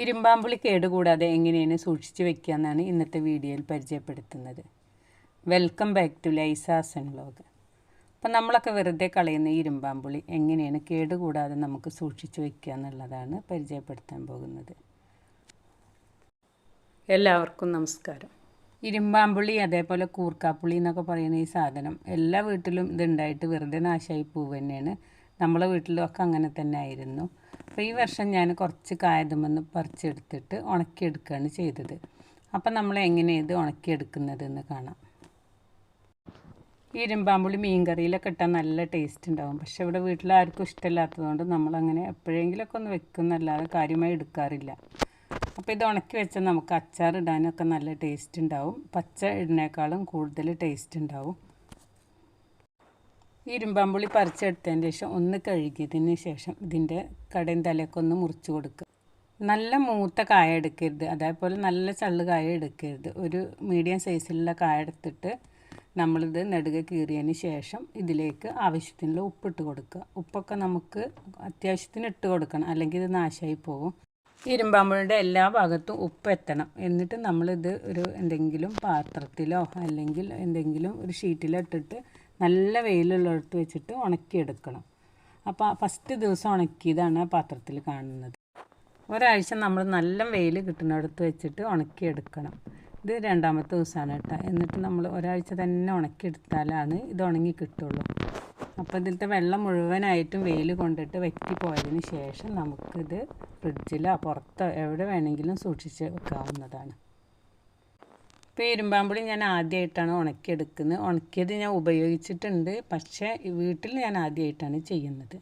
ഇരുമ്പാമ്പുളി കേടുകൂടാതെ എങ്ങനെയാണ് സൂക്ഷിച്ച് വെക്കുക എന്നാണ് ഇന്നത്തെ വീഡിയോയിൽ പരിചയപ്പെടുത്തുന്നത്. വെൽക്കം ബാക്ക് ടു ലൈസാസൻ വ്ലോഗ്. അപ്പം നമ്മളൊക്കെ വെറുതെ കളയുന്ന ഇരുമ്പാമ്പുളി എങ്ങനെയാണ് കേടുകൂടാതെ നമുക്ക് സൂക്ഷിച്ച് വെക്കുക എന്നുള്ളതാണ് പരിചയപ്പെടുത്താൻ പോകുന്നത്. എല്ലാവർക്കും നമസ്കാരം. ഇരുമ്പാമ്പുളി അതേപോലെ കൂർക്കാപ്പുളി എന്നൊക്കെ പറയുന്ന ഈ സാധനം എല്ലാ വീട്ടിലും ഇതുണ്ടായിട്ട് വെറുതെ നാശമായി പോവുക തന്നെയാണ്. നമ്മളെ വീട്ടിലൊക്കെ അങ്ങനെ തന്നെ ആയിരുന്നു. അപ്പോൾ ഈ വർഷം ഞാൻ കുറച്ച് കായതുമെന്ന് പറിച്ചെടുത്തിട്ട് ഉണക്കിയെടുക്കുകയാണ് ചെയ്തത്. അപ്പം നമ്മൾ എങ്ങനെയാണ് ഇത് ഉണക്കിയെടുക്കുന്നതെന്ന് കാണാം. ഈ ഇരുമ്പാമ്പുളി മീൻകറിയിലൊക്കെ ഇട്ടാൽ നല്ല ടേസ്റ്റ് ഉണ്ടാവും. പക്ഷേ ഇവിടെ വീട്ടിൽ ആർക്കും ഇഷ്ടമില്ലാത്തതുകൊണ്ട് നമ്മളങ്ങനെ എപ്പോഴെങ്കിലുമൊക്കെ ഒന്ന് വെക്കുന്നല്ലാതെ കാര്യമായി എടുക്കാറില്ല. അപ്പോൾ ഇത് ഉണക്കി വെച്ചാൽ നമുക്ക് അച്ചാർ ഇടാനൊക്കെ നല്ല ടേസ്റ്റ് ഉണ്ടാവും. പച്ച ഇടുന്നേക്കാളും കൂടുതൽ ടേസ്റ്റ് ഉണ്ടാവും. ഈ ഇരുമ്പാമ്പുളി പറിച്ചെടുത്തതിന് ശേഷം ഒന്ന് കഴുകിയതിന് ശേഷം ഇതിൻ്റെ കടയും തലയൊക്കെ ഒന്ന് മുറിച്ച് കൊടുക്കുക. നല്ല മൂത്ത കായ എടുക്കരുത്, അതേപോലെ നല്ല ചള്ള് കായ എടുക്കരുത്. ഒരു മീഡിയം സൈസിലുള്ള കായ എടുത്തിട്ട് നമ്മളിത് നെടുകെ കീറിയതിന് ശേഷം ഇതിലേക്ക് ആവശ്യത്തിനുള്ള ഉപ്പിട്ട് കൊടുക്കുക. ഉപ്പൊക്കെ നമുക്ക് അത്യാവശ്യത്തിന് ഇട്ട് കൊടുക്കണം, അല്ലെങ്കിൽ ഇത് നാശമായി പോകും. ഇരുമ്പാമ്പുളിയുടെ എല്ലാ ഭാഗത്തും ഉപ്പ് എത്തണം. എന്നിട്ട് നമ്മളിത് ഒരു എന്തെങ്കിലും പാത്രത്തിലോ അല്ലെങ്കിൽ എന്തെങ്കിലും ഒരു ഷീറ്റിലോ ഇട്ടിട്ട് നല്ല വെയിലുള്ളിടത്ത് വെച്ചിട്ട് ഉണക്കിയെടുക്കണം. അപ്പോൾ ഫസ്റ്റ് ദിവസം ഉണക്കിയതാണ് പാത്രത്തിൽ കാണുന്നത്. ഒരാഴ്ച നമ്മൾ നല്ല വെയിൽ കിട്ടുന്നിടത്ത് വെച്ചിട്ട് ഉണക്കിയെടുക്കണം. ഇത് രണ്ടാമത്തെ ദിവസമാണ് കേട്ടോ. എന്നിട്ട് നമ്മൾ ഒരാഴ്ച തന്നെ ഉണക്കിയെടുത്താലാണ് ഇത് ഉണങ്ങി കിട്ടുള്ളൂ. അപ്പോൾ ഇതിലത്തെ വെള്ളം മുഴുവനായിട്ടും വെയിൽ കൊണ്ടിട്ട് വറ്റി പോയതിന് ശേഷം നമുക്കിത് ഫ്രിഡ്ജിലോ പുറത്തോ എവിടെ വേണമെങ്കിലും സൂക്ഷിച്ച് വെക്കാവുന്നതാണ്. ഇപ്പോൾ ഇരുമ്പാമ്പുളി ഞാൻ ആദ്യമായിട്ടാണ് ഉണക്കിയെടുക്കുന്നത്. ഉണക്കിയത് ഞാൻ ഉപയോഗിച്ചിട്ടുണ്ട്, പക്ഷേ വീട്ടിൽ ഞാൻ ആദ്യമായിട്ടാണ് ചെയ്യുന്നത്.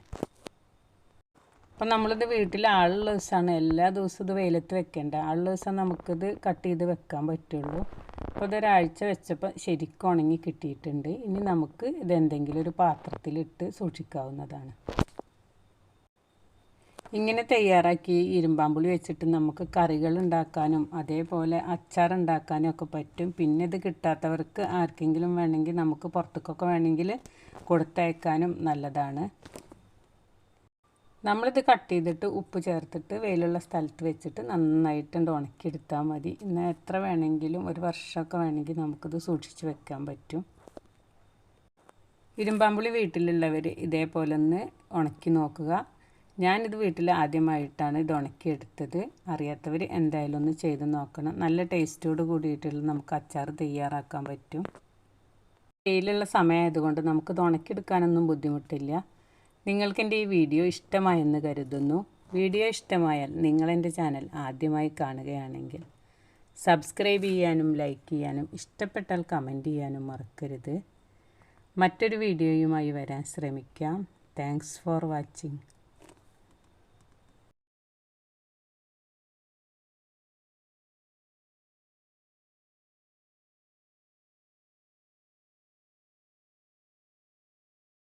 അപ്പം നമ്മളിത് വീട്ടിൽ ആളുള്ള ദിവസമാണ്, എല്ലാ ദിവസവും ഇത് വെയിലത്ത് വെക്കേണ്ട. ആളുള്ള ദിവസം നമുക്കിത് കട്ട് ചെയ്ത് വെക്കാൻ പറ്റുള്ളൂ. അപ്പോൾ ഇതൊരാഴ്ച വെച്ചപ്പോൾ ശരിക്കും ഉണങ്ങി കിട്ടിയിട്ടുണ്ട്. ഇനി നമുക്ക് ഇതെന്തെങ്കിലും ഒരു പാത്രത്തിലിട്ട് സൂക്ഷിക്കാവുന്നതാണ്. ഇങ്ങനെ തയ്യാറാക്കി ഇരുമ്പാമ്പുളി വെച്ചിട്ട് നമുക്ക് കറികൾ ഉണ്ടാക്കാനും അതേപോലെ അച്ചാർ ഉണ്ടാക്കാനും ഒക്കെ പറ്റും. പിന്നെ ഇത് കിട്ടാത്തവർക്ക് ആർക്കെങ്കിലും വേണമെങ്കിൽ നമുക്ക് പുറത്തേക്കൊക്കെ വേണമെങ്കിൽ കൊടുത്തയക്കാനും നല്ലതാണ്. നമ്മളിത് കട്ട് ചെയ്തിട്ട് ഉപ്പ് ചേർത്തിട്ട് വെയിലുള്ള സ്ഥലത്ത് വെച്ചിട്ട് നന്നായിട്ട് ഉണക്കിയെടുത്താൽ മതി. ഇന്ന് എത്ര വേണമെങ്കിലും ഒരു വർഷമൊക്കെ വേണമെങ്കിൽ നമുക്കിത് സൂക്ഷിച്ച് വെക്കാൻ പറ്റും. ഇരുമ്പാമ്പുളി വീട്ടിലുള്ളവർ ഇതേപോലെ ഒന്ന് ഉണക്കി നോക്കുക. ഞാനിത് വീട്ടിൽ ആദ്യമായിട്ടാണ് ഇത് ഉണക്കിയെടുത്തത്. അറിയാത്തവർ എന്തായാലും ഒന്ന് ചെയ്ത് നോക്കണം. നല്ല ടേസ്റ്റോട് കൂടിയിട്ടുള്ള നമുക്ക് അച്ചാർ തയ്യാറാക്കാൻ പറ്റും. വെയിലുള്ള സമയമായതുകൊണ്ട് നമുക്കിത് ഉണക്കിയെടുക്കാനൊന്നും ബുദ്ധിമുട്ടില്ല. നിങ്ങൾക്കെൻ്റെ ഈ വീഡിയോ ഇഷ്ടമായെന്ന് കരുതുന്നു. വീഡിയോ ഇഷ്ടമായാൽ നിങ്ങളെൻ്റെ ചാനൽ ആദ്യമായി കാണുകയാണെങ്കിൽ സബ്സ്ക്രൈബ് ചെയ്യാനും ലൈക്ക് ചെയ്യാനും ഇഷ്ടപ്പെട്ടാൽ കമൻറ്റ് ചെയ്യാനും മറക്കരുത്. മറ്റൊരു വീഡിയോയുമായി വരാൻ ശ്രമിക്കാം. Thanks for watching.